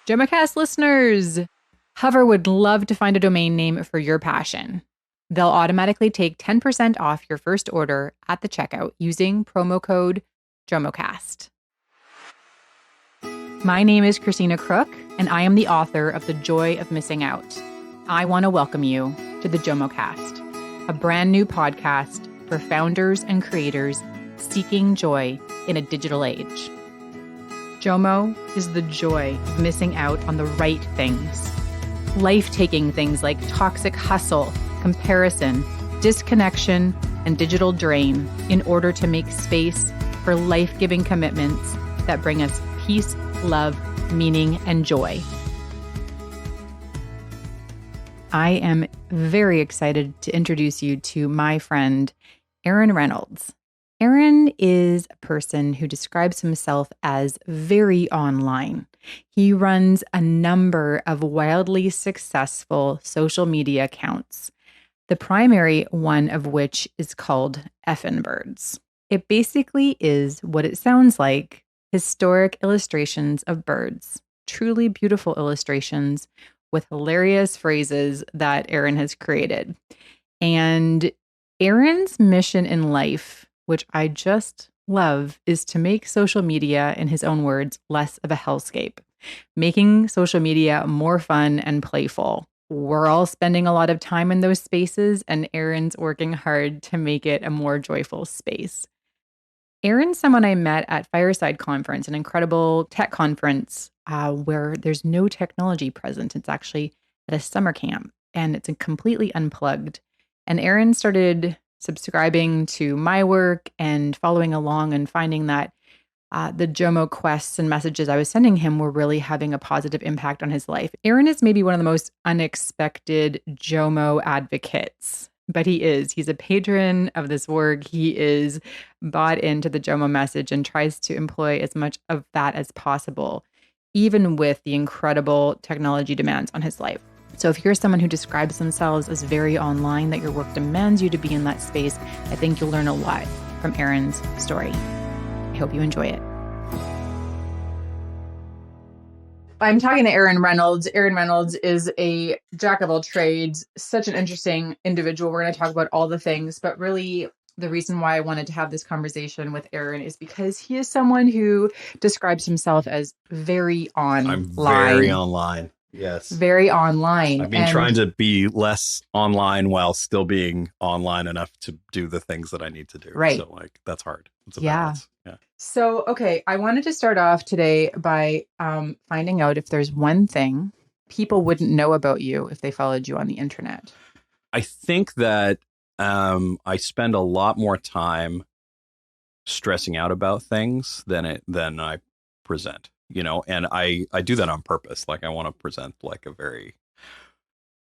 JOMOCast listeners, Hover would love to find a domain name for your passion. They'll automatically take 10% off your first order at the checkout using promo code JOMOCast. My name is Christina Crook, and I am the author of The Joy of Missing Out. I want to welcome you to the JOMOCast, a brand new podcast for founders and creators seeking joy in a digital age. JOMO is the joy of missing out on the right things. Life-taking things like toxic hustle, comparison, disconnection, and digital drain in order to make space for life-giving commitments that bring us peace, love, meaning, and joy. I am very excited to introduce you to my friend, Aaron Reynolds. Aaron is a person who describes himself as very online. He runs a number of wildly successful social media accounts, the primary one of which is called Effin Birds. It basically is what it sounds like, historic illustrations of birds, truly beautiful illustrations with hilarious phrases that Aaron has created. And Aaron's mission in life, which I just love, is to make social media, in his own words, less of a hellscape, making social media more fun and playful. We're all spending a lot of time in those spaces, and Aaron's working hard to make it a more joyful space. Aaron's someone I met at Fireside Conference, an incredible tech conference where there's no technology present. It's actually at a summer camp, and it's completely unplugged. And Aaron started subscribing to my work and following along and finding that the JOMO quests and messages I was sending him were really having a positive impact on his life. Aaron is maybe one of the most unexpected JOMO advocates, but he is. He's a patron of this work. He is bought into the JOMO message and tries to employ as much of that as possible, even with the incredible technology demands on his life. So if you're someone who describes themselves as very online, that your work demands you to be in that space, I think you'll learn a lot from Aaron's story. I hope you enjoy it. I'm talking to Aaron Reynolds. Aaron Reynolds is a jack of all trades, such an interesting individual. We're going to talk about all the things, but really the reason why I wanted to have this conversation with Aaron is because he is someone who describes himself as very online. I'm very online. Yes. Very online. I've been trying to be less online while still being online enough to do the things that I need to do. Right. So that's hard. It's a balance. Yeah. So, okay. I wanted to start off today by finding out if there's one thing people wouldn't know about you if they followed you on the internet. I think that I spend a lot more time stressing out about things than I present. And I do that on purpose. I want to present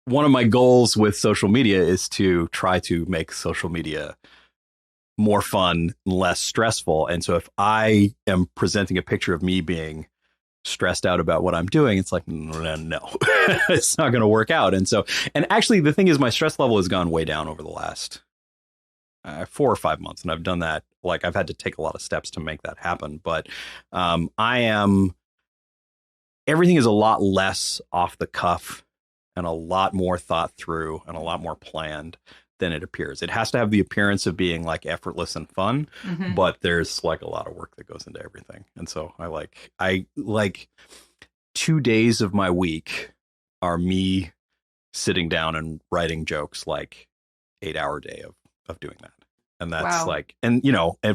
one of my goals with social media is to try to make social media more fun, less stressful. And so if I am presenting a picture of me being stressed out about what I'm doing, it's like, no, it's not going to work out. And actually the thing is, my stress level has gone way down over the last 4 or 5 months. And I've done that. I've had to take a lot of steps to make that happen. But everything is a lot less off the cuff and a lot more thought through and a lot more planned than it appears. It has to have the appearance of being effortless and fun, but there's a lot of work that goes into everything. And so I like 2 days of my week are me sitting down and writing jokes, 8-hour day of doing that. And that's wow. And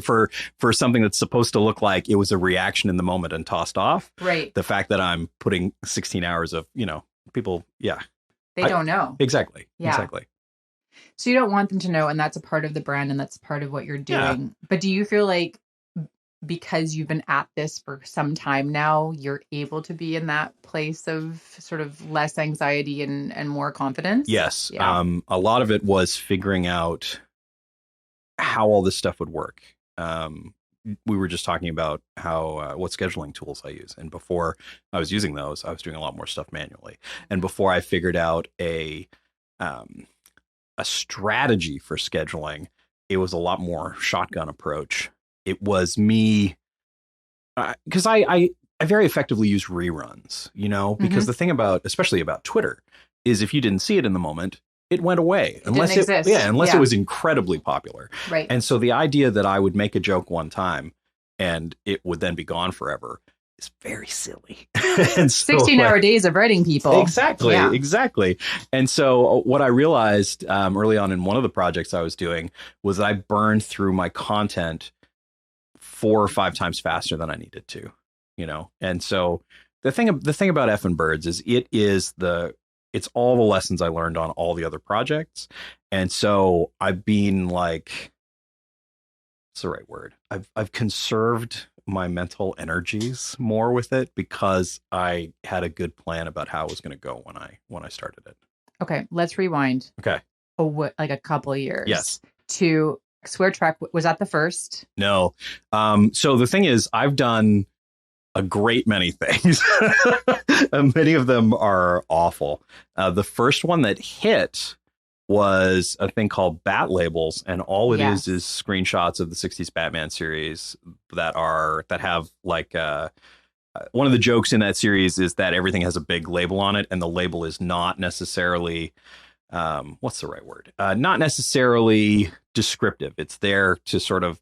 for something that's supposed to look like it was a reaction in the moment and tossed off. Right. The fact that I'm putting 16 hours of, people. Yeah. They don't know. Exactly. Yeah. Exactly. So you don't want them to know. And that's a part of the brand and that's part of what you're doing. Yeah. But do you feel like because you've been at this for some time now, you're able to be in that place of sort of less anxiety and more confidence? Yes. Yeah. A lot of it was figuring out how all this stuff would work. We were just talking about how what scheduling tools I use, and before I was using those, I was doing a lot more stuff manually. And before I figured out a strategy for scheduling, it was a lot more shotgun approach. It was me because I I very effectively use reruns, because the thing about, especially about Twitter, is if you didn't see it in the moment, it went away. Unless it was incredibly popular. Right. And so the idea that I would make a joke one time and it would then be gone forever is very silly. And so, 16-hour days of writing, people. Exactly. And so what I realized early on in one of the projects I was doing was I burned through my content 4 or 5 times faster than I needed to, And so the thing about Effin Birds is it's all the lessons I learned on all the other projects. And so I've been like, what's the right word? I've conserved my mental energies more with it because I had a good plan about how it was going to go when I started it. Okay, let's rewind. Okay. Like a couple of years. Yes. To Square Trek. Was that the first? No. So the thing is, I've done a great many things. Many of them are awful. The first one that hit was a thing called Bat Labels, and all it is screenshots of the 60s Batman series that have like one of the jokes in that series is that everything has a big label on it, and the label is not necessarily what's the right word? Not necessarily descriptive. It's there to sort of,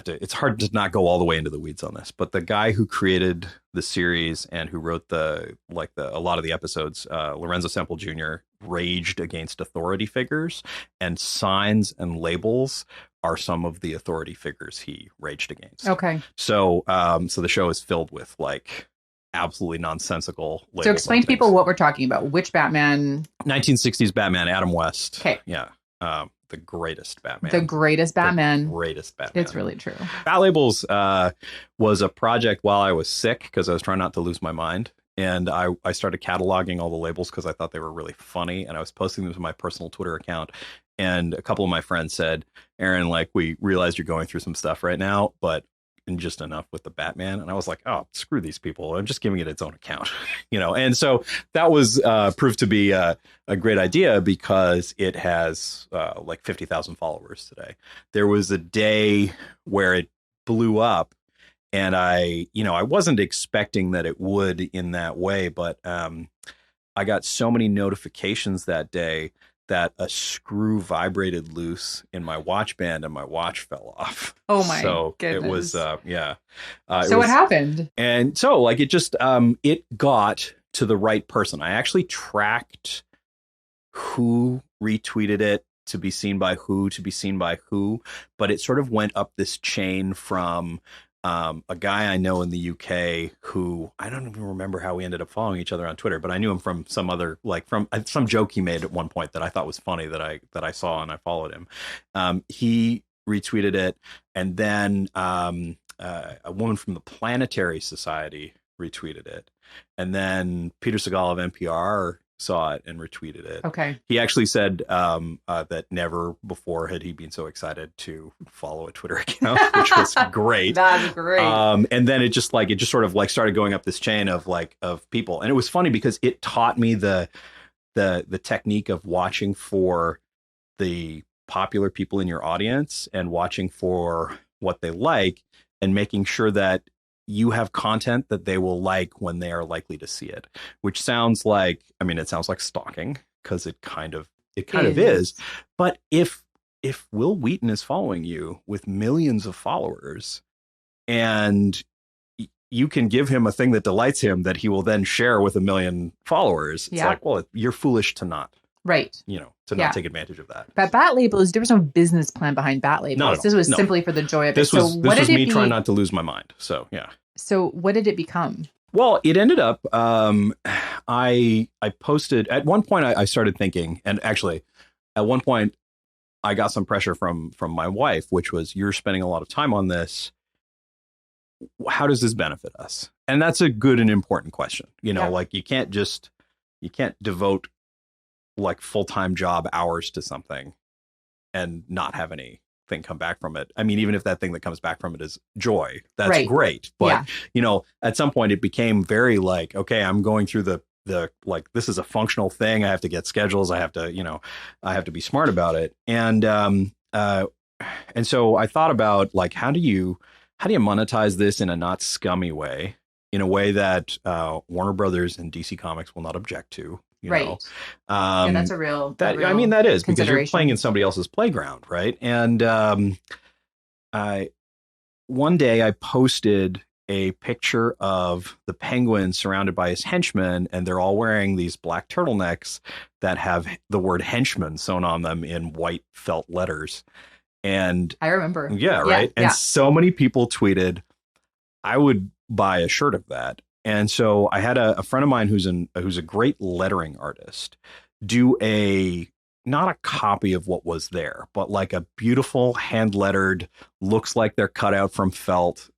it's hard to not go all the way into the weeds on this, but the guy who created the series and who wrote a lot of the episodes, Lorenzo Semple Jr., raged against authority figures, and signs and labels are some of the authority figures he raged against. Okay. So, so the show is filled with like absolutely nonsensical labels. So explain to people what we're talking about. Which Batman? 1960s Batman, Adam West. Okay. Yeah. The greatest Batman. The greatest Batman. The greatest Batman. It's really true. Bat Labels was a project while I was sick because I was trying not to lose my mind. And I started cataloging all the labels because I thought they were really funny. And I was posting them to my personal Twitter account. And a couple of my friends said, Aaron, like, we realize you're going through some stuff right now, but just enough with the Batman. And I was like, oh, screw these people. I'm just giving it its own account, And so that was proved to be a great idea because it has like 50,000 followers today. There was a day where it blew up, and I wasn't expecting that it would in that way, but I got so many notifications that day that a screw vibrated loose in my watch band and my watch fell off. Oh my It goodness. was, so what happened? And so like, it just, it got to the right person. I actually tracked who retweeted it to be seen by who, but it sort of went up this chain from a guy I know in the UK who I don't even remember how we ended up following each other on Twitter, but I knew him from some other, from some joke he made at one point that I thought was funny that I saw, and I followed him. He retweeted it, and then a woman from the Planetary Society retweeted it, and then Peter Segal of NPR saw it and retweeted it. Okay. He actually said that never before had he been so excited to follow a Twitter account, which was great. That's great. And then it just sort of like started going up this chain of people. And it was funny because it taught me the technique of watching for the popular people in your audience and watching for what they like and making sure that you have content that they will like when they are likely to see it, which sounds like, it sounds like stalking because it kind of is. But if Will Wheaton is following you with millions of followers and you can give him a thing that delights him that he will then share with 1 million followers, it's like, well, you're foolish to not. Right. To not take advantage of that. But Bat Labels, there was no business plan behind Bat Labels. No, this was simply for the joy of it. This was me trying not to lose my mind. So, yeah. So what did it become? Well, it ended up, I posted, at one point I started thinking, and actually at one point I got some pressure from my wife, which was, you're spending a lot of time on this. How does this benefit us? And that's a good and important question. Like you can't devote like full-time job hours to something and not have anything come back from it. Even if that thing that comes back from it is joy, that's great. But, at some point it became very like, okay, I'm going through the like, this is a functional thing. I have to get schedules. I have to be smart about it. And so I thought about like, how do you how do you monetize this in a not scummy way, in a way that Warner Brothers and DC Comics will not object to, you know? Yeah, that's a real I mean, that is because you're playing in consideration. somebody else's playground, right? And I one day I posted a picture of the penguin surrounded by his henchmen, and they're all wearing these black turtlenecks that have the word henchman sewn on them in white felt letters. And I remember. yeah, right. And Yeah. so many people tweeted, I would buy a shirt of that. And so I had a friend of mine who's a great lettering artist do a not a copy of what was there, but like a beautiful hand lettered, looks like they're cut out from felt,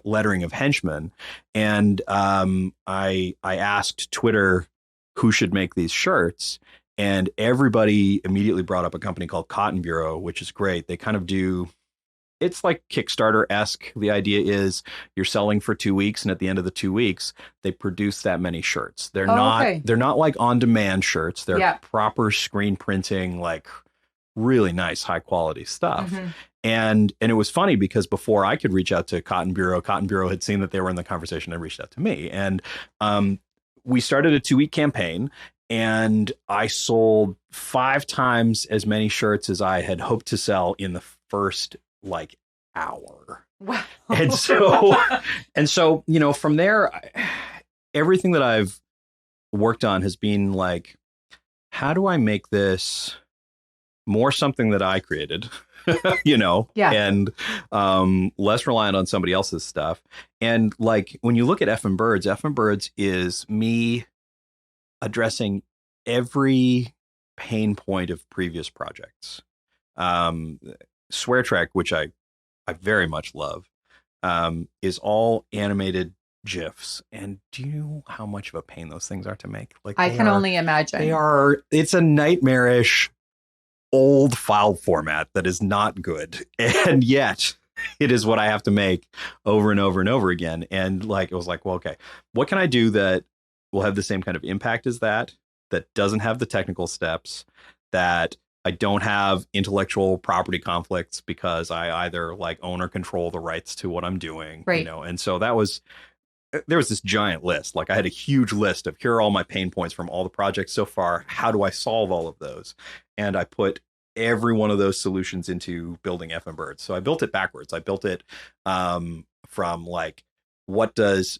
lettering of henchmen. And I asked Twitter who should make these shirts, and everybody immediately brought up a company called Cotton Bureau, which is great. They kind of do, it's like Kickstarter-esque. The idea is you're selling for 2 weeks, and at the end of the 2 weeks, they produce that many shirts. They're not like on-demand shirts. They're proper screen printing, like really nice, high-quality stuff. Mm-hmm. And it was funny because before I could reach out to Cotton Bureau had seen that they were in the conversation and reached out to me. And we started a 2-week campaign, and I sold 5 times as many shirts as I had hoped to sell in the first like hour. Wow. And so, from there, everything that I've worked on has been like, how do I make this more something that I created, and less reliant on somebody else's stuff. And like, when you look at Effin Birds is me addressing every pain point of previous projects. Swear Track, which I very much love, is all animated GIFs. And do you know how much of a pain those things are to make? Like, I can only imagine. It's a nightmarish old file format that is not good. And yet it is what I have to make over and over and over again. And like, it was like, well, okay, what can I do that will have the same kind of impact as that doesn't have the technical steps, that I don't have intellectual property conflicts because I either like own or control the rights to what I'm doing, right. And so there was this giant list. Like, I had a huge list of, here are all my pain points from all the projects so far. How do I solve all of those? And I put every one of those solutions into building Effin Birds. So I built it backwards. I built it from like, what does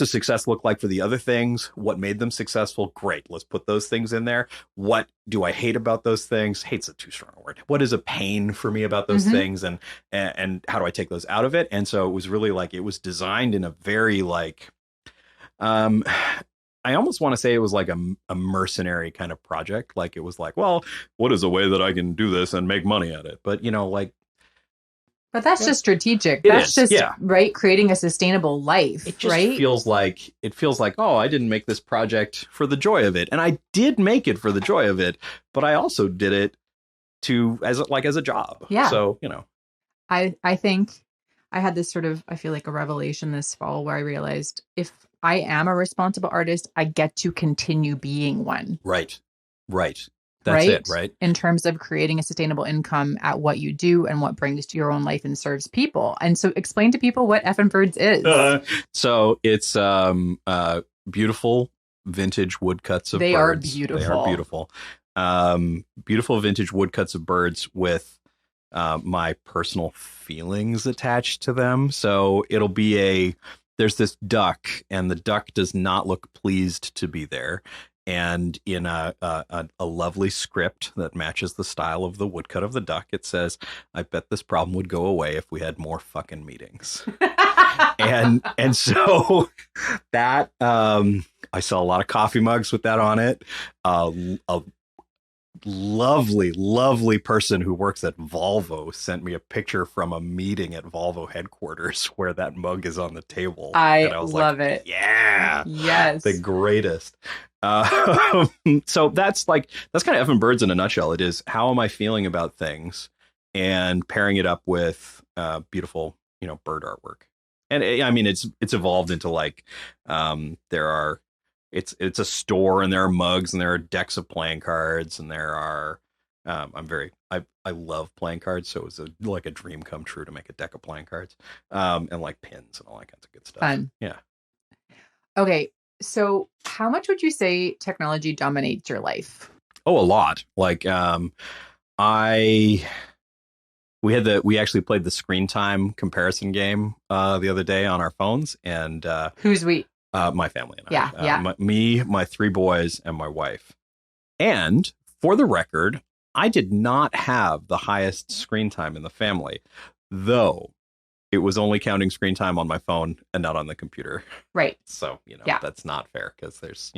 success look like for the other things? What made them successful? Great. Let's put those things in there. What do I hate about those things? Hate's a too strong a word. What is a pain for me about those things? And how do I take those out of it? And so it was really like, it was designed in a very like, I almost want to say it was like a mercenary kind of project. Like, it was like, well, what is a way that I can do this and make money at it? But, but that's just strategic. That's just right. Creating a sustainable life. It just feels like, oh, I didn't make this project for the joy of it. And I did make it for the joy of it, but I also did it as a job. Yeah. So, I think I had this sort of, I feel like a revelation this fall where I realized if I am a responsible artist, I get to continue being one. Right. That's it, right? In terms of creating a sustainable income at what you do and what brings to your own life and serves people. And so explain to people what Effin Birds is. So it's beautiful vintage woodcuts of birds. They are beautiful. Beautiful vintage woodcuts of birds with my personal feelings attached to them. So it'll be there's this duck, and the duck does not look pleased to be there. And in a lovely script that matches the style of the woodcut of the duck, it says, I bet this problem would go away if we had more fucking meetings. and so that, I sell a lot of coffee mugs with that on it. A lovely person who works at Volvo sent me a picture from a meeting at Volvo headquarters where that mug is on the table. I love it. Yeah. Yes. The greatest. So that's kind of Effin Birds in a nutshell. It is, how am I feeling about things, and pairing it up with beautiful, bird artwork. And I mean, it's evolved into like, it's a store, and there are mugs, and there are decks of playing cards, and there are I love playing cards, so it was like a dream come true to make a deck of playing cards, and like pins and all that kinds of good stuff. Fun. Yeah. Okay. So how much would you say technology dominates your life? Oh, a lot. Like, I we actually played the screen time comparison game the other day on our phones, and Who's we? my family and I. Yeah. Me, my three boys, and my wife. And for the record, I did not have the highest screen time in the family, though it was only counting screen time on my phone and not on the computer. Right. So, that's not fair because there's,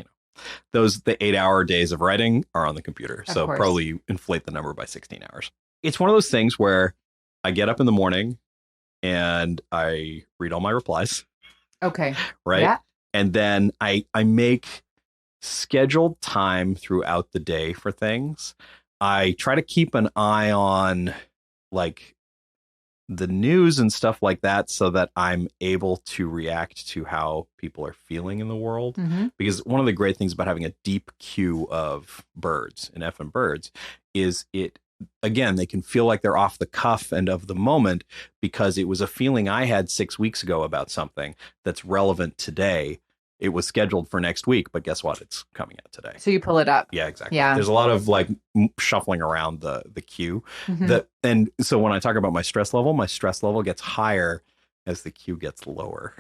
the 8-hour days of writing are on the computer. So probably inflate the number by 16 hours. It's one of those things where I get up in the morning and I read all my replies. Okay. Right. Yeah. And then I make scheduled time throughout the day for things. I try to keep an eye on like the news and stuff like that so that I'm able to react to how people are feeling in the world. Mm-hmm. Because one of the great things about having a deep queue of birds in Effin Birds is again, they can feel like they're off the cuff and of the moment because it was a feeling I had 6 weeks ago about something that's relevant today. It was scheduled for next week, but guess what? It's coming out today. So you pull it up. Yeah, exactly. Yeah. There's a lot of like shuffling around the queue. Mm-hmm. And so when I talk about my stress level gets higher as the queue gets lower.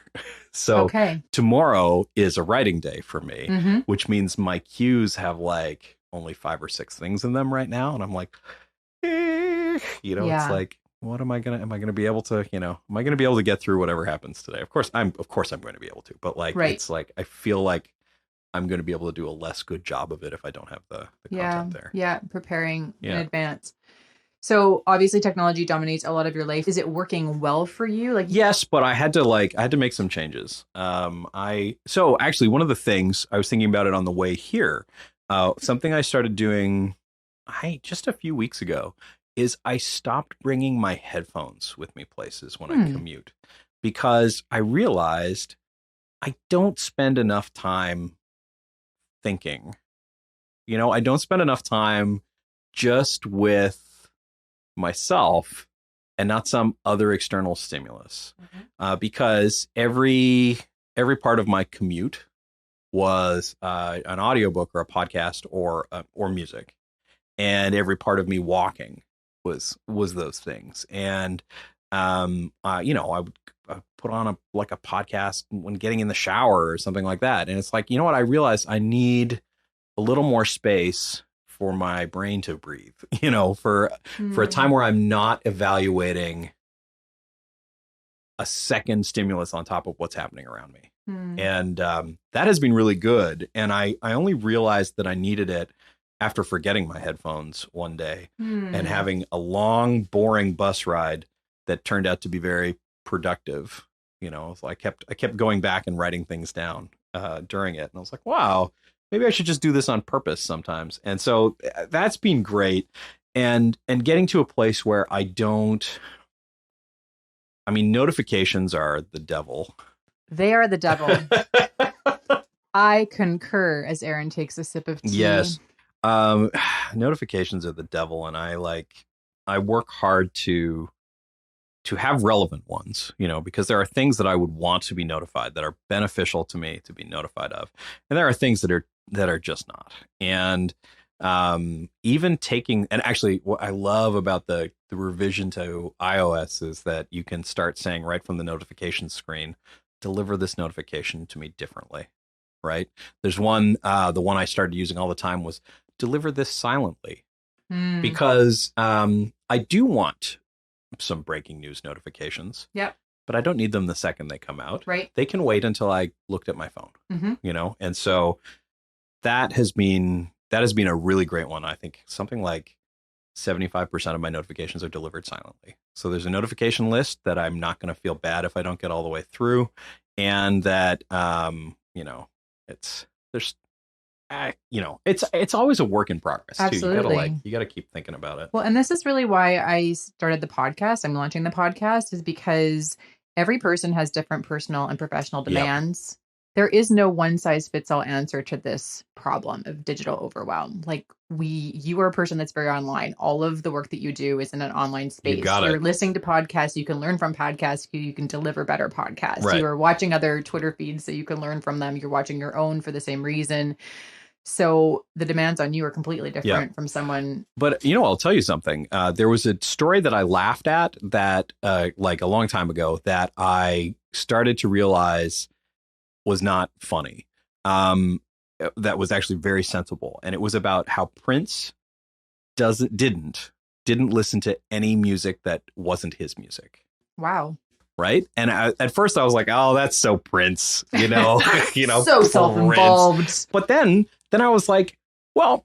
So tomorrow is a writing day for me, mm-hmm. which means my queues have like only 5 or 6 things in them right now. And I'm like, it's like, what am I going to be able to, am I going to be able to get through whatever happens today? Of course I'm going to be able to, but like, It's like, I feel like I'm going to be able to do a less good job of it if I don't have the content there. Yeah. Preparing in advance. So obviously technology dominates a lot of your life. Is it working well for you? Like, yes, but I had to make some changes. So actually one of the things I was thinking about it on the way here, something I started doing, just a few weeks ago, is I stopped bringing my headphones with me places when I commute because I realized I don't spend enough time thinking. I don't spend enough time just with myself and not some other external stimulus. Because every part of my commute was an audiobook or a podcast or music, and every part of me walking was those things. And I would put on a podcast when getting in the shower or something like that. And it's like, what I realized I need a little more space for my brain to breathe, for a time where I'm not evaluating a second stimulus on top of what's happening around me. And that has been really good. And I only realized that I needed it after forgetting my headphones one day and having a long, boring bus ride that turned out to be very productive. So I kept going back and writing things down during it. And I was like, wow, maybe I should just do this on purpose sometimes. And so that's been great. And getting to a place where notifications are the devil. They are the devil. I concur as Aaron takes a sip of tea. Yes. Notifications are the devil. And I work hard to have relevant ones, because there are things that I would want to be notified that are beneficial to me to be notified of. And there are things that are just not. And even and actually what I love about the revision to iOS is that you can start saying right from the notification screen, deliver this notification to me differently. Right. There's one, the one I started using all the time was deliver this silently, because I do want some breaking news notifications. Yep. But I don't need them the second they come out. Right. They can wait until I looked at my phone, and so that has been a really great one. I think something like 75% of my notifications are delivered silently. So there's a notification list that I'm not going to feel bad if I don't get all the way through. And that, it's always a work in progress. Absolutely. Too. You got to keep thinking about it. Well, and this is really why I started the podcast. I'm launching the podcast is because every person has different personal and professional demands. Yep. there is no one size fits all answer to this problem of digital overwhelm. Like you are a person that's very online. All of the work that you do is in an online space. You're listening to podcasts. You can learn from podcasts. You can deliver better podcasts. Right. You are watching other Twitter feeds so you can learn from them. You're watching your own for the same reason. So the demands on you are completely different from someone. But, I'll tell you something. There was a story that I laughed at that like a long time ago that I started to realize was not funny. That was actually very sensible. And it was about how Prince didn't listen to any music that wasn't his music. Wow. Right. And at first I was like, oh, that's so Prince, so self-involved. But then I was like, well,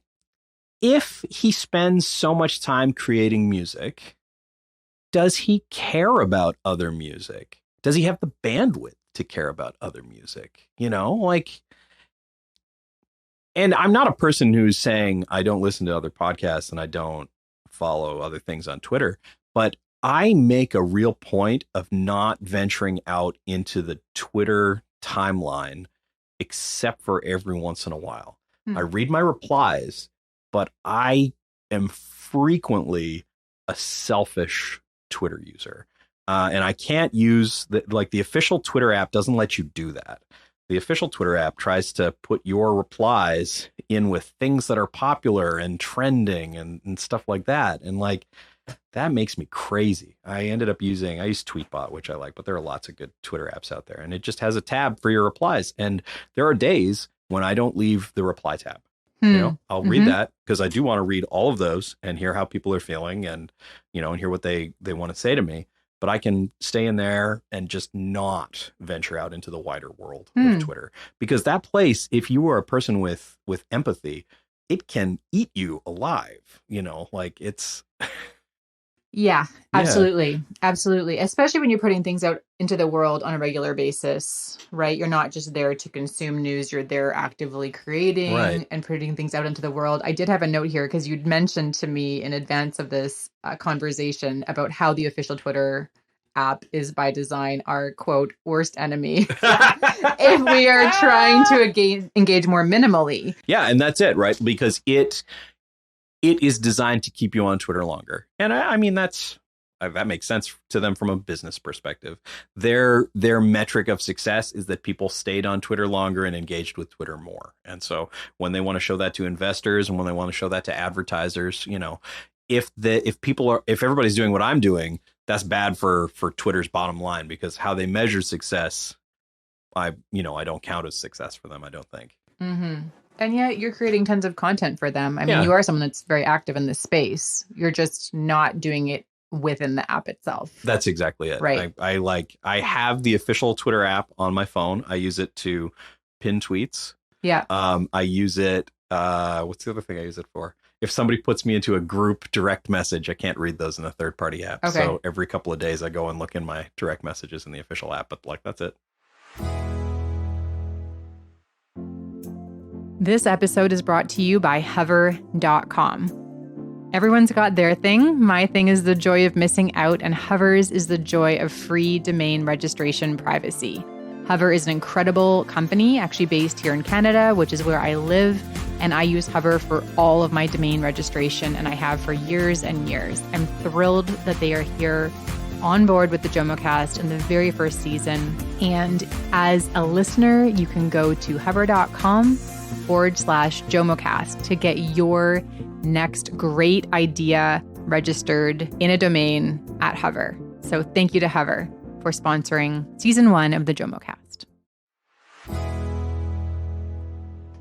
if he spends so much time creating music, does he care about other music? Does he have the bandwidth to care about other music? And I'm not a person who's saying I don't listen to other podcasts and I don't follow other things on Twitter, but I make a real point of not venturing out into the Twitter timeline except for every once in a while. I read my replies, but I am frequently a selfish Twitter user. And I can't use the official Twitter app doesn't let you do that. The official Twitter app tries to put your replies in with things that are popular and trending and stuff like that. And that makes me crazy. I use Tweetbot, which I like, but there are lots of good Twitter apps out there. And it just has a tab for your replies. And there are days when I don't leave the reply tab. I'll read that because I do want to read all of those and hear how people are feeling and hear what they want to say to me. But I can stay in there and just not venture out into the wider world of Twitter, because that place, if you are a person with empathy, it can eat you alive. It's. Yeah, absolutely. Absolutely. Especially when you're putting things out into the world on a regular basis, right? You're not just there to consume news. You're there actively creating and putting things out into the world. I did have a note here because you'd mentioned to me in advance of this conversation about how the official Twitter app is by design our, quote, worst enemy if we are trying to engage more minimally. Yeah, and that's it, right? Because it is designed to keep you on Twitter longer. And I mean, that makes sense to them from a business perspective. Their metric of success is that people stayed on Twitter longer and engaged with Twitter more. And so when they want to show that to investors and when they want to show that to advertisers, if everybody's doing what I'm doing, that's bad for Twitter's bottom line, because how they measure success, I don't count as success for them, I don't think. Mm-hmm. And yet you're creating tons of content for them. I mean, you are someone that's very active in this space. You're just not doing it within the app itself. That's exactly it. Right. I have the official Twitter app on my phone. I use it to pin tweets. Yeah. I use it. What's the other thing I use it for? If somebody puts me into a group direct message, I can't read those in a third party app. Okay. So every couple of days I go and look in my direct messages in the official app. But that's it. This episode is brought to you by Hover.com. Everyone's got their thing. My thing is the joy of missing out, and Hover's is the joy of free domain registration privacy. Hover is an incredible company, actually based here in Canada, which is where I live, and I use Hover for all of my domain registration, and I have for years and years. I'm thrilled that they are here on board with the JOMOCast in the very first season. And as a listener, you can go to hover.com/JOMOCast to get your next great idea registered in a domain at Hover. So thank you to Hover for sponsoring season 1 of the JOMOCast.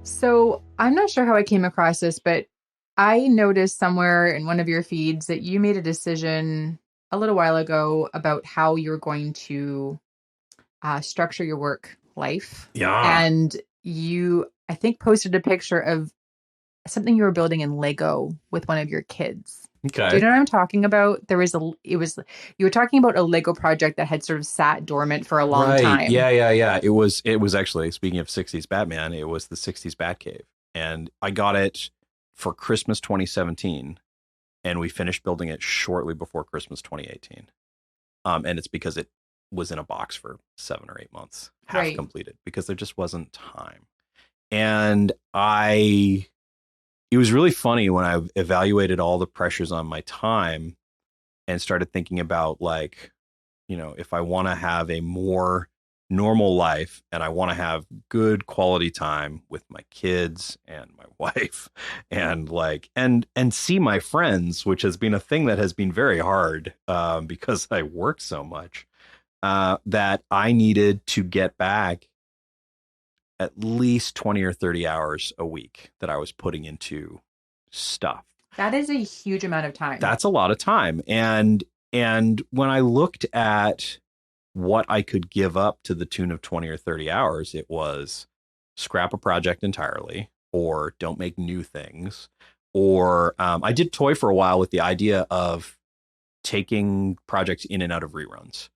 So I'm not sure how I came across this, but I noticed somewhere in one of your feeds that you made a decision a little while ago about how you're going to structure your work life. Yeah. And you, I think, posted a picture of something you were building in Lego with one of your kids. Okay. Do you know what I'm talking about? You were talking about a Lego project that had sort of sat dormant for a long time. Yeah. It was actually, speaking of 60s Batman, it was the 60s Batcave. And I got it for Christmas 2017. And we finished building it shortly before Christmas 2018. And it's because it was in a box for 7 or 8 months, half Right. completed, because there just wasn't time. And it was really funny when I evaluated all the pressures on my time and started thinking about, like, if I want to have a more normal life and I want to have good quality time with my kids and my wife and see my friends, which has been a thing that has been very hard because I work so much, that I needed to get back at least 20 or 30 hours a week that I was putting into stuff. That is a huge amount of time. That's a lot of time. And when I looked at what I could give up to the tune of 20 or 30 hours, it was scrap a project entirely, or don't make new things. Or I did toy for a while with the idea of taking projects in and out of reruns.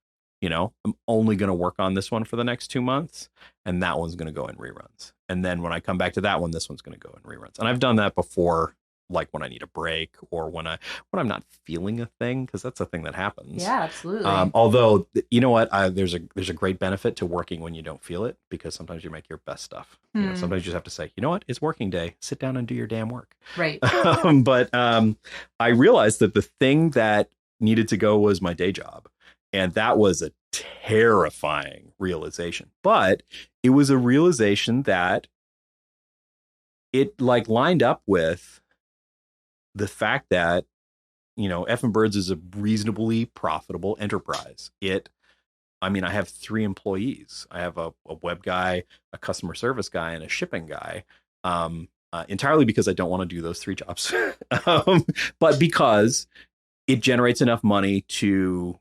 I'm only going to work on this one for the next 2 months, and that one's going to go in reruns. And then when I come back to that one, this one's going to go in reruns. And I've done that before, like when I need a break or when I'm not feeling a thing, because that's a thing that happens. Yeah, absolutely. Although, you know what, there's a great benefit to working when you don't feel it, because sometimes you make your best stuff. Sometimes you just have to say, you know what, it's working day. Sit down and do your damn work. Right. But I realized that the thing that needed to go was my day job. And that was a terrifying realization. But it was a realization that it lined up with the fact that, Effin Birds is a reasonably profitable enterprise. I have 3 employees. I have a web guy, a customer service guy, and a shipping guy. Entirely because I don't want to do those 3 jobs, but because it generates enough money to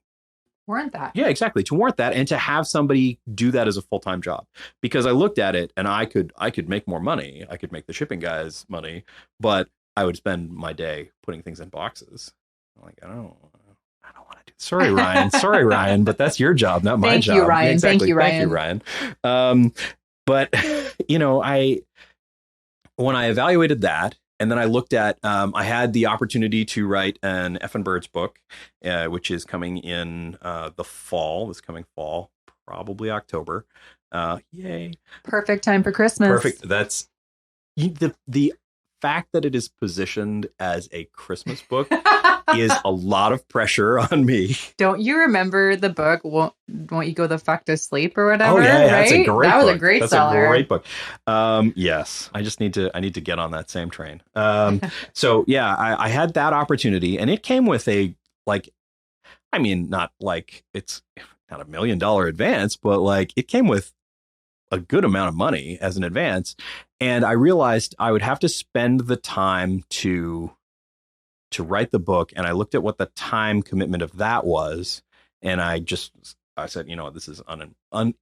warrant that. Yeah, exactly. To warrant that, and to have somebody do that as a full-time job. Because I looked at it and I could make more money. I could make the shipping guys money, but I would spend my day putting things in boxes. I'm like, I don't want to do. Sorry, Ryan, but that's your job, not my job. Thank you, Ryan. Exactly. Thank you, Thank you, Ryan. But when I evaluated that, and then I looked at, I had the opportunity to write an Effin Birds book, which is coming in this coming fall, probably October. Yay. Perfect time for Christmas. Perfect. That's the fact that it is positioned as a Christmas book is a lot of pressure on me. Don't you remember the book, Won't You Go the Fuck to Sleep or whatever? Oh yeah, right? That's a great that book. Was a great That's seller. a great book. Yes, I need to get on that same train. So yeah, I had that opportunity, and it came with not like it's not $1 million advance, but it came with a good amount of money as an advance. And I realized I would have to spend the time to write the book. And I looked at what the time commitment of that was. And I said, this is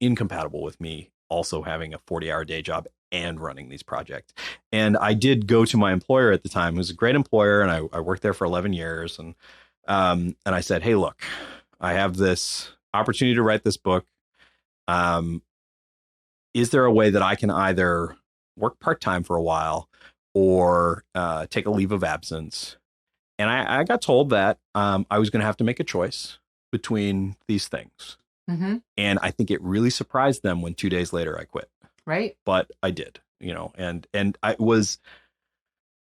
incompatible with me also having a 40-hour day job and running these projects. And I did go to my employer at the time, who was a great employer. And I worked there for 11 years. And I said, hey, look, I have this opportunity to write this book. Is there a way that I can either work part-time for a while or take a leave of absence? And I got told that I was going to have to make a choice between these things. Mm-hmm. And I think it really surprised them when 2 days later I quit. Right. But I did, and it was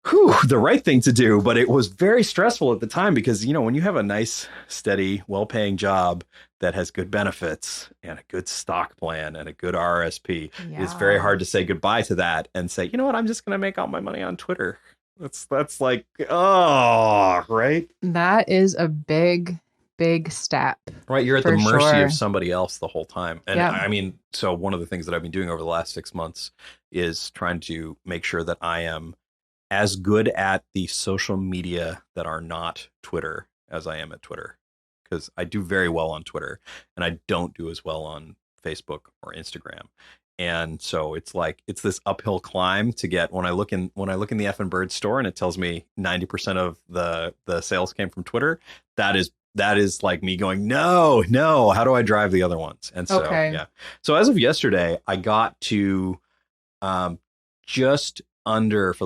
the right thing to do. But it was very stressful at the time because, when you have a nice, steady, well-paying job that has good benefits and a good stock plan and a good RSP, it's very hard to say goodbye to that and say, you know what, I'm just going to make all my money on Twitter. That's like, oh, right. That is a big step. Right. You're at the mercy of somebody else the whole time. And yeah. So one of the things that I've been doing over the last 6 months is trying to make sure that I am as good at the social media that are not Twitter as I am at Twitter, because I do very well on Twitter and I don't do as well on Facebook or Instagram. And so it's this uphill climb to get when I look in the Effin Birds store and it tells me 90% of the sales came from Twitter. That is like me going, no, how do I drive the other ones? And so, yeah. So as of yesterday, I got to for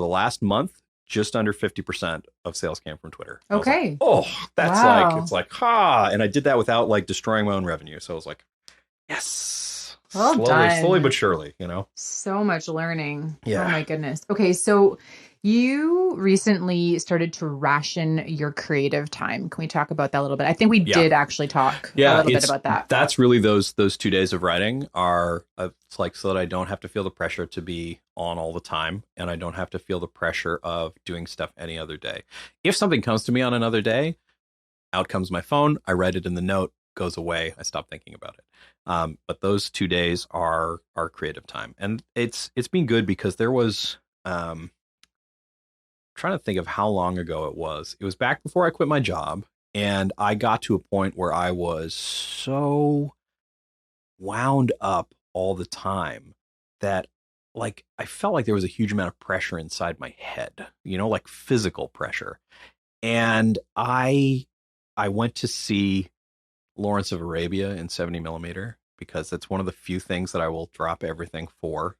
the last month, just under 50% of sales came from Twitter. I was Okay. like, oh, that's Wow. it's like, and I did that without like destroying my own revenue. So I was like, yes, Well slowly done. but surely, you know? So much learning. Oh Yeah. my goodness. Okay, so you recently started to ration your creative time. Can we talk about that a little bit? I think we Yeah. did actually talk a Yeah. little bit about that. That's really those 2 days of writing are, it's like so that I don't have to feel the pressure to be on all the time. And I don't have to feel the pressure of doing stuff any other day. If something comes to me on another day, out comes my phone. I write it in the note, goes away. I stop thinking about it. But those 2 days are creative time, and it's been good because there was trying to think of how long ago it was. It was back before I quit my job, and I got to a point where I was so wound up all the time that like I felt like there was a huge amount of pressure inside my head, like physical pressure. And I went to see Lawrence of Arabia in 70 millimeter because that's one of the few things that I will drop everything for.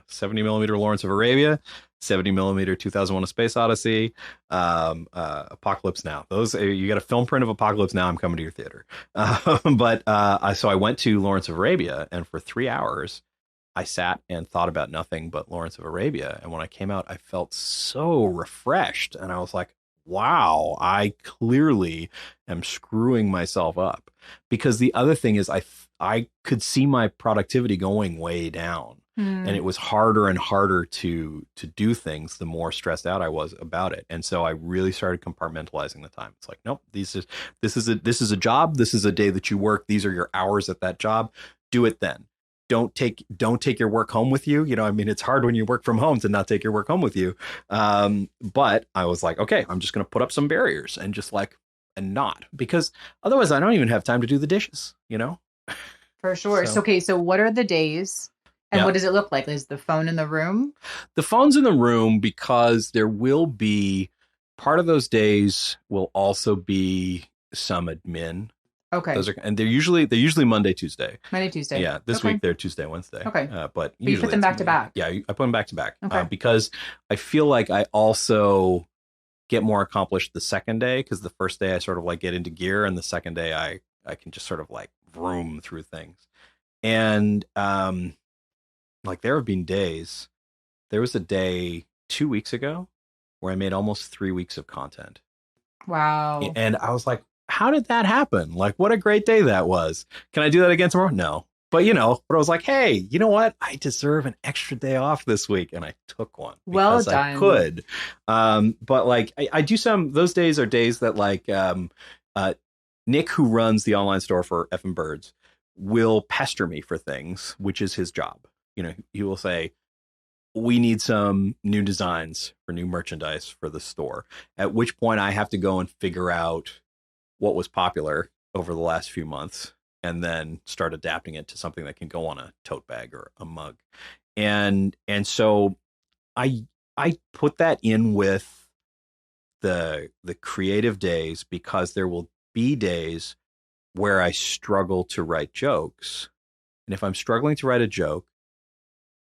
70 millimeter Lawrence of Arabia, 70 millimeter 2001: A Space Odyssey, Apocalypse Now. Those you got a film print of Apocalypse Now. I'm coming to your theater. So I went to Lawrence of Arabia, and for 3 hours, I sat and thought about nothing but Lawrence of Arabia. And when I came out, I felt so refreshed, and I was like, wow, I clearly am screwing myself up. Because the other thing is I could see my productivity going way down. And it was harder and harder to do things the more stressed out I was about it. And so I really started compartmentalizing the time. It's like, nope, this is a job. This is a day that you work. These are your hours at that job. Do it then. Don't take your work home with you. I mean, it's hard when you work from home to not take your work home with you. But I was like, okay, I'm just going to put up some barriers and just and not, because otherwise I don't even have time to do the dishes, For sure. So, Okay, so what are the days and what does it look like? Is the phone in the room? The phone's in the room because there will be part of those days will also be some admin. Okay. They're usually Monday, Tuesday. Monday, Tuesday. Yeah. This week they're Tuesday, Wednesday. Okay. But you put them back to back. Yeah, I put them back to back. Okay. Because I feel like I also get more accomplished the second day, because the first day I sort of like get into gear, and the second day I can just sort of like vroom through things. And like there have been days. There was a day 2 weeks ago where I made almost 3 weeks of content. Wow. And I was like, how did that happen? Like, what a great day that was. Can I do that again tomorrow? No. But I was like, hey, you know what? I deserve an extra day off this week. And I took one. Well because done. I could. But like, I do those days are days that like Nick, who runs the online store for Effin Birds, will pester me for things, which is his job. He will say, we need some new designs for new merchandise for the store. At which point I have to go and figure out what was popular over the last few months and then start adapting it to something that can go on a tote bag or a mug. And so I put that in with the creative days, because there will be days where I struggle to write jokes. And if I'm struggling to write a joke,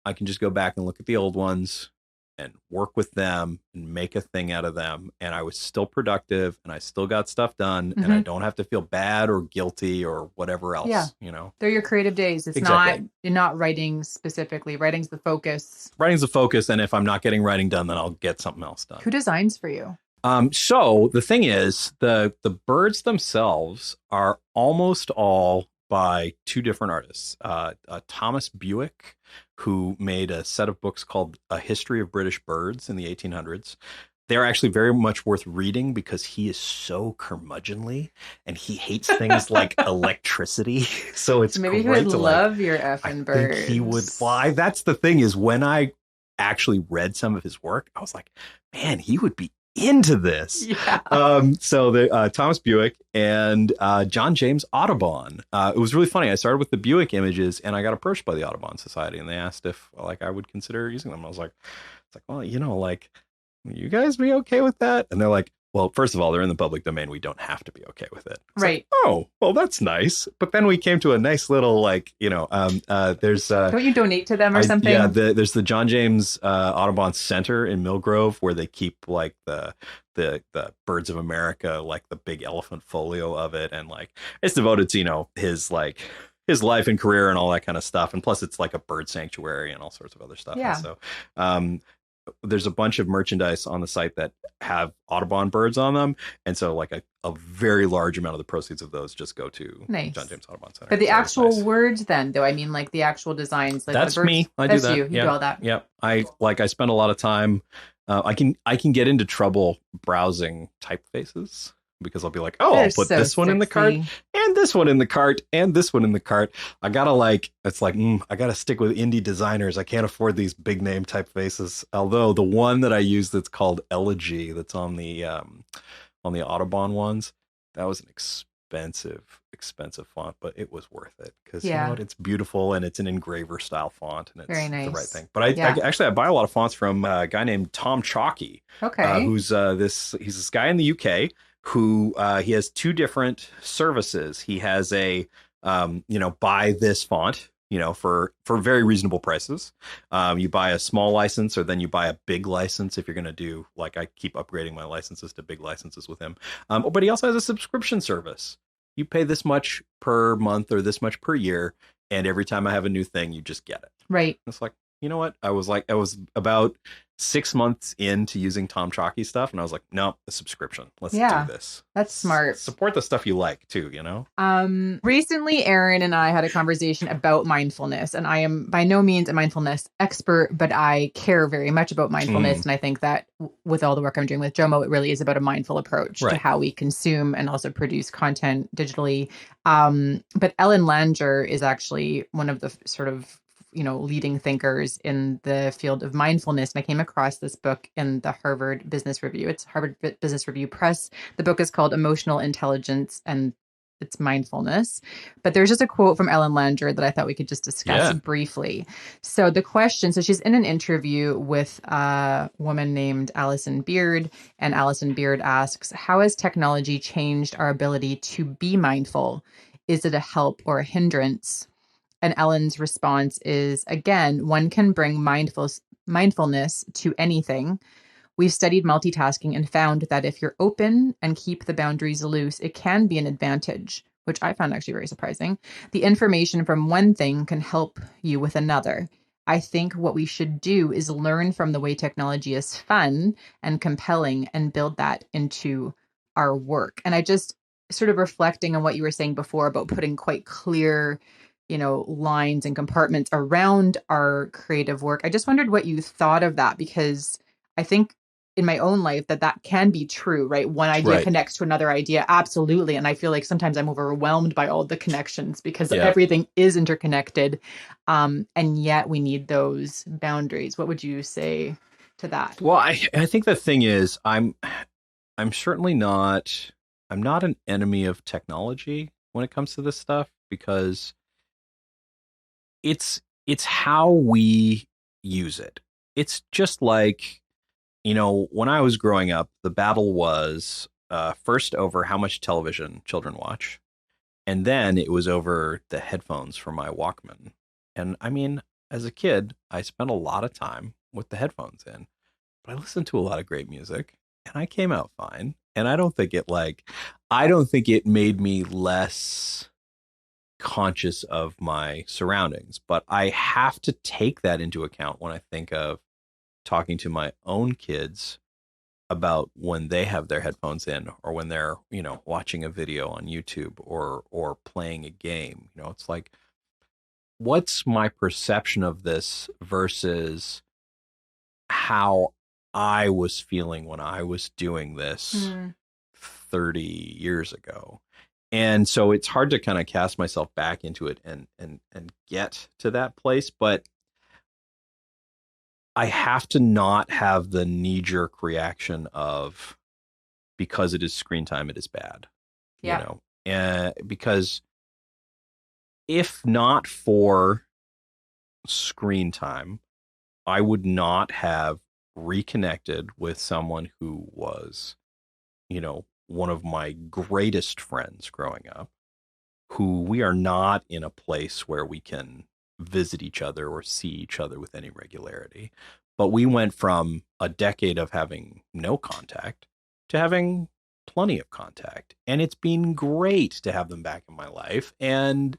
I can just go back and look at the old ones and work with them and make a thing out of them. And I was still productive and I still got stuff done, and I don't have to feel bad or guilty or whatever else. Yeah. They're your creative days. It's Exactly. you're not writing specifically. Writing's the focus. Writing's the focus. And if I'm not getting writing done, then I'll get something else done. Who designs for you? So the thing is, the birds themselves are almost all by two different artists. Thomas Buick, who made a set of books called A History of British Birds in the 1800s. They're actually very much worth reading because he is so curmudgeonly and he hates things like electricity. So it's maybe he would love your Effin Birds. Think he would. Well, that's the thing is, when I actually read some of his work, I was like, man, he would be into this. Yeah. So the Thomas Buick and John James Audubon. It was really funny. I started with the Buick images and I got approached by the Audubon Society, and they asked if like I would consider using them. I was like, it's like, well, like, will you guys be okay with that? And they're like, Well, first of all, they're in the public domain. We don't have to be okay with it. It's Right. like, oh, well, that's nice. But then we came to a nice little, like, there's Don't you donate to them or something? there's the John James Audubon Center in Millgrove where they keep like the Birds of America, like the big elephant folio of it, and like it's devoted to his life and career and all that kind of stuff. And plus, it's like a bird sanctuary and all sorts of other stuff. Yeah. And so, there's a bunch of merchandise on the site that have Audubon birds on them, and so like a very large amount of the proceeds of those just go to Nice. John James Audubon Center. But the So it's actual nice. words, then, though, I mean, like the actual designs, like That's the birds. me. I That's do that. you. You do all that. Yeah. I spend a lot of time. I can get into trouble browsing typefaces because I'll be like, oh, They're I'll put so this one in the cart sexy. and this one in the cart and this one in the cart. I gotta I gotta stick with indie designers. I can't afford these big name typefaces. Although the one that I use that's called Elegy, that's on the Audubon ones, that was an expensive font, but it was worth it because you know what, it's beautiful and it's an engraver style font and it's Very nice. the right thing. But I buy a lot of fonts from a guy named Tom Chalky, who's he's this guy in the UK who he has two different services. He has a buy this font, for very reasonable prices. You buy a small license or then you buy a big license if you're going to do, like, I keep upgrading my licenses to big licenses with him. But he also has a subscription service. You pay this much per month or this much per year, and every time I have a new thing, you just get it. Right. It's like, you know what? I was about 6 months into using Tom Chalky stuff, and I was like, no, a subscription. Let's do this. That's smart. Support the stuff you like too, Recently, Aaron and I had a conversation about mindfulness, and I am by no means a mindfulness expert, but I care very much about mindfulness. And I think that with all the work I'm doing with JOMO, it really is about a mindful approach to how we consume and also produce content digitally. But Ellen Langer is actually one of the sort of leading thinkers in the field of mindfulness. And I came across this book in the Harvard Business Review. It's Harvard Business Review Press. The book is called Emotional Intelligence and It's Mindfulness. But there's just a quote from Ellen Langer that I thought we could just discuss briefly. So she's in an interview with a woman named Alison Beard, and Alison Beard asks, how has technology changed our ability to be mindful? Is it a help or a hindrance? And Ellen's response is, again, one can bring mindfulness to anything. We've studied multitasking and found that if you're open and keep the boundaries loose, it can be an advantage, which I found actually very surprising. The information from one thing can help you with another. I think what we should do is learn from the way technology is fun and compelling and build that into our work. And I just sort of reflecting on what you were saying before about putting quite clear lines and compartments around our creative work. I just wondered what you thought of that, because I think in my own life that can be true, right? One idea connects to another idea. Absolutely. And I feel like sometimes I'm overwhelmed by all the connections because everything is interconnected. And yet we need those boundaries. What would you say to that? Well, I think the thing is, I'm certainly not an enemy of technology when it comes to this stuff, because it's how we use it. It's just like, when I was growing up, the battle was first over how much television children watch, and then it was over the headphones for my Walkman. And I mean, as a kid, I spent a lot of time with the headphones in, but I listened to a lot of great music, and I came out fine. And I don't think it made me less conscious of my surroundings, but I have to take that into account when I think of talking to my own kids about when they have their headphones in, or when they're watching a video on YouTube or playing a game. It's like, what's my perception of this versus how I was feeling when I was doing this 30 years ago. And so it's hard to kind of cast myself back into it and get to that place. But I have to not have the knee-jerk reaction of, because it is screen time, it is bad. Because if not for screen time, I would not have reconnected with someone who was, one of my greatest friends growing up, who we are not in a place where we can visit each other or see each other with any regularity. But we went from a decade of having no contact to having plenty of contact. And it's been great to have them back in my life. And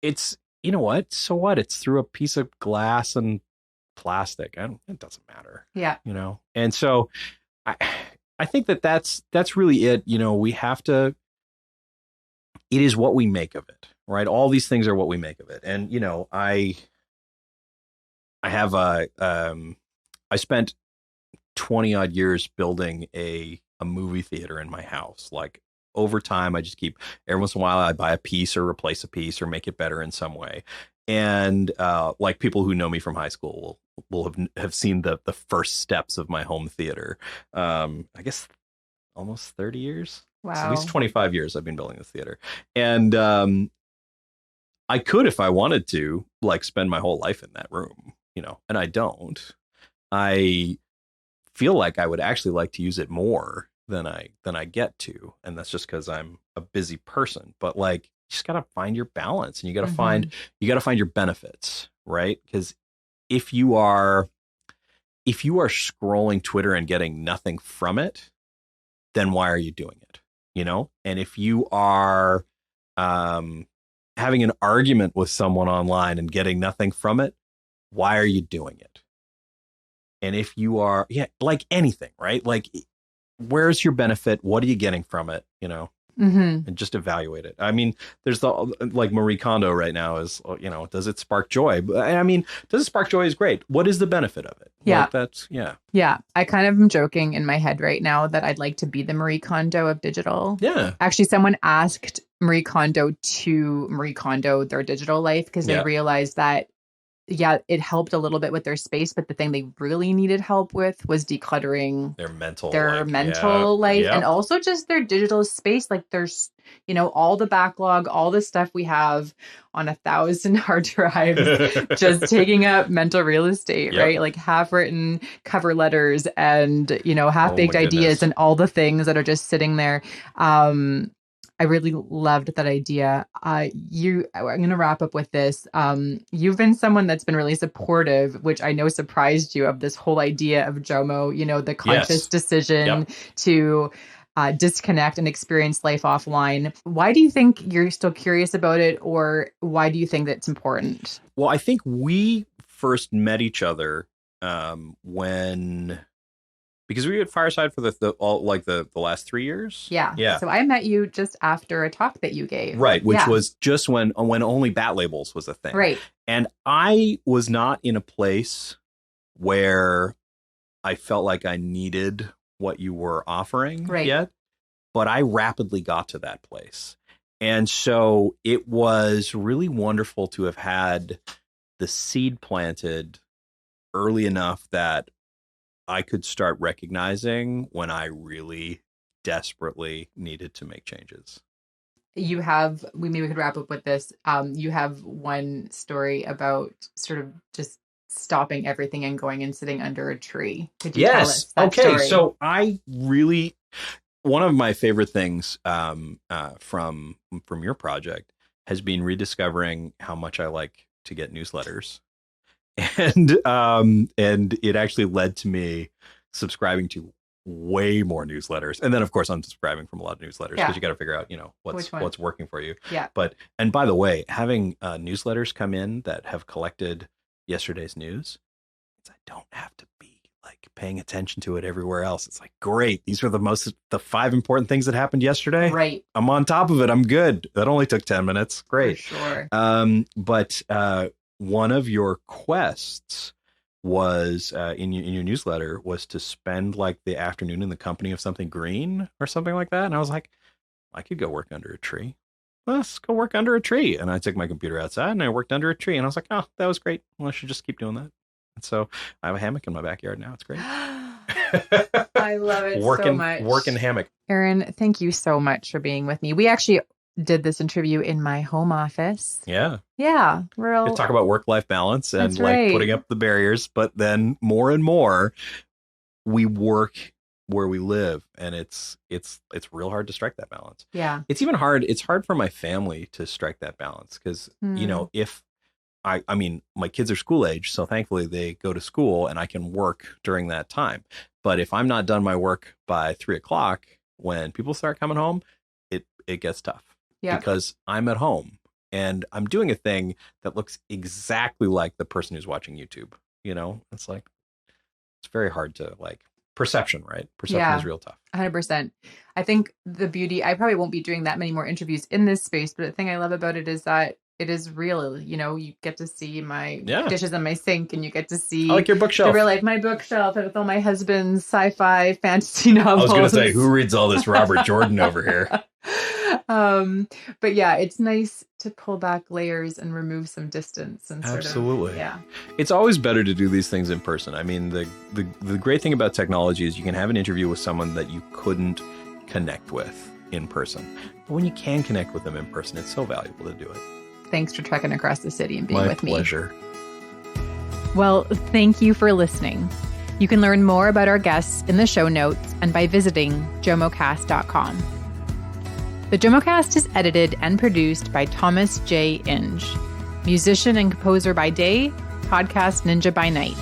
it's, you know what? So what? It's through a piece of glass and plastic. It doesn't matter. Yeah. And so I think that's really it. We have to, it is what we make of it, right? All these things are what we make of it. And, I have I spent 20 odd years building a movie theater in my house. Like over time, I just keep, every once in a while I buy a piece or replace a piece or make it better in some way. And like people who know me from high school will have seen the first steps of my home theater. I guess almost 30 years. Wow. So at least 25 years I've been building this theater. And I could, if I wanted to, like spend my whole life in that room, and I don't. I feel like I would actually like to use it more than I get to. And that's just because I'm a busy person. But like, you just got to find your balance, and you got to find your benefits, right? Because if you are scrolling Twitter and getting nothing from it, then why are you doing it? And if you are having an argument with someone online and getting nothing from it, why are you doing it? And if you are, like anything, right? Like, where's your benefit? What are you getting from it? And just evaluate it. I mean, there's like Marie Kondo right now is, does it spark joy? I mean, does it spark joy is great. What is the benefit of it? Yeah. Yeah. I kind of am joking in my head right now that I'd like to be the Marie Kondo of digital. Yeah. Actually, someone asked Marie Kondo to Marie Kondo their digital life because they realized that it helped a little bit with their space, but the thing they really needed help with was decluttering their mental life and also just their digital space. Like there's, all the backlog, all the stuff we have on 1,000 hard drives, just taking up mental real estate, right? Like half written cover letters and, half baked ideas and all the things that are just sitting there. I really loved that idea. I'm going to wrap up with this. You've been someone that's been really supportive, which I know surprised you, of this whole idea of JOMO, the conscious decision to disconnect and experience life offline. Why do you think you're still curious about it, or why do you think that's important? Well, I think we first met each other because we were at Fireside for the last 3 years. Yeah. So I met you just after a talk that you gave. Right. Which was just when only bat labels was a thing. Right. And I was not in a place where I felt like I needed what you were offering yet, but I rapidly got to that place. And so it was really wonderful to have had the seed planted early enough that I could start recognizing when I really desperately needed to make changes. You have, maybe we could wrap up with this. You have one story about sort of just stopping everything and going and sitting under a tree. Could you tell us that story? So one of my favorite things from your project has been rediscovering how much I like to get newsletters. And it actually led to me subscribing to way more newsletters. And then, of course, unsubscribing from a lot of newsletters because you got to figure out, what's working for you. Yeah. And by the way, having newsletters come in that have collected yesterday's news, I don't have to be like paying attention to it everywhere else. It's like, great. These are the 5 important things that happened yesterday. Right. I'm on top of it. I'm good. That only took 10 minutes. Great. For sure. But one of your quests was in your newsletter was to spend like the afternoon in the company of something green or something like that. And I was like, I could go work under a tree. Let's go work under a tree. And I took my computer outside and I worked under a tree. And I was like, oh, that was great. Well, I should just keep doing that. And so I have a hammock in my backyard now. It's great. I love it so much. Working hammock. Aaron, thank you so much for being with me. We actually did this interview in my home office. Yeah. We'll talk about work-life balance and That's right. putting up the barriers, but then more and more we work where we live, and it's real hard to strike that balance. Yeah. It's even hard. It's hard for my family to strike that balance because, you know, if I mean, my kids are school age, so thankfully they go to school and I can work during that time. But if I'm not done my work by 3:00, when people start coming home, it gets tough because I'm at home and I'm doing a thing that looks exactly like the person who's watching YouTube. You know, it's like, it's very hard to like perception, right? Perception is real tough. 100%. I think the beauty, I probably won't be doing that many more interviews in this space, but the thing I love about it is that it is real. You know, you get to see my dishes in my sink, and you get to see I like your bookshelf. The real life, my bookshelf with all my husband's sci-fi fantasy novels. I was going to say, who reads all this Robert Jordan over here? But yeah, it's nice to pull back layers and remove some distance and absolutely. It's always better to do these things in person. I mean, the great thing about technology is you can have an interview with someone that you couldn't connect with in person. But when you can connect with them in person, it's so valuable to do it. Thanks for trekking across the city and being with me. My pleasure. Well, thank you for listening. You can learn more about our guests in the show notes and by visiting JOMOCast.com. The JOMOCast is edited and produced by Thomas J. Inge, musician and composer by day, podcast ninja by night.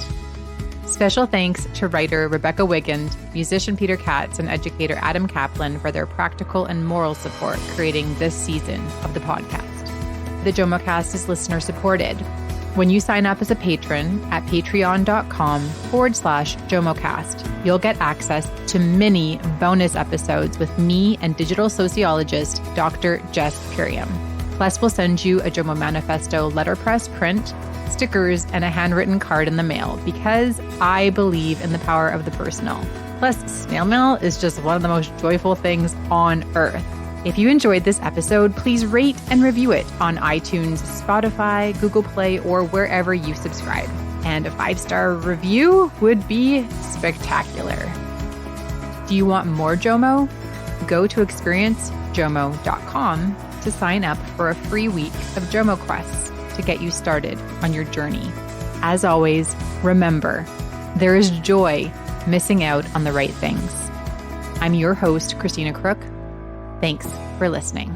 Special thanks to writer Rebecca Wigand, musician Peter Katz, and educator Adam Kaplan for their practical and moral support creating this season of the podcast. The JOMOCast is listener supported. When you sign up as a patron at patreon.com/JOMOCast, you'll get access to mini bonus episodes with me and digital sociologist Dr. Jess Purium. Plus, we'll send you a JOMO Manifesto letterpress print, stickers, and a handwritten card in the mail because I believe in the power of the personal. Plus, snail mail is just one of the most joyful things on earth. If you enjoyed this episode, please rate and review it on iTunes, Spotify, Google Play, or wherever you subscribe. And a 5-star review would be spectacular. Do you want more JOMO? Go to experiencejomo.com to sign up for a free week of JOMO quests to get you started on your journey. As always, remember, there is joy missing out on the right things. I'm your host, Christina Crook. Thanks for listening.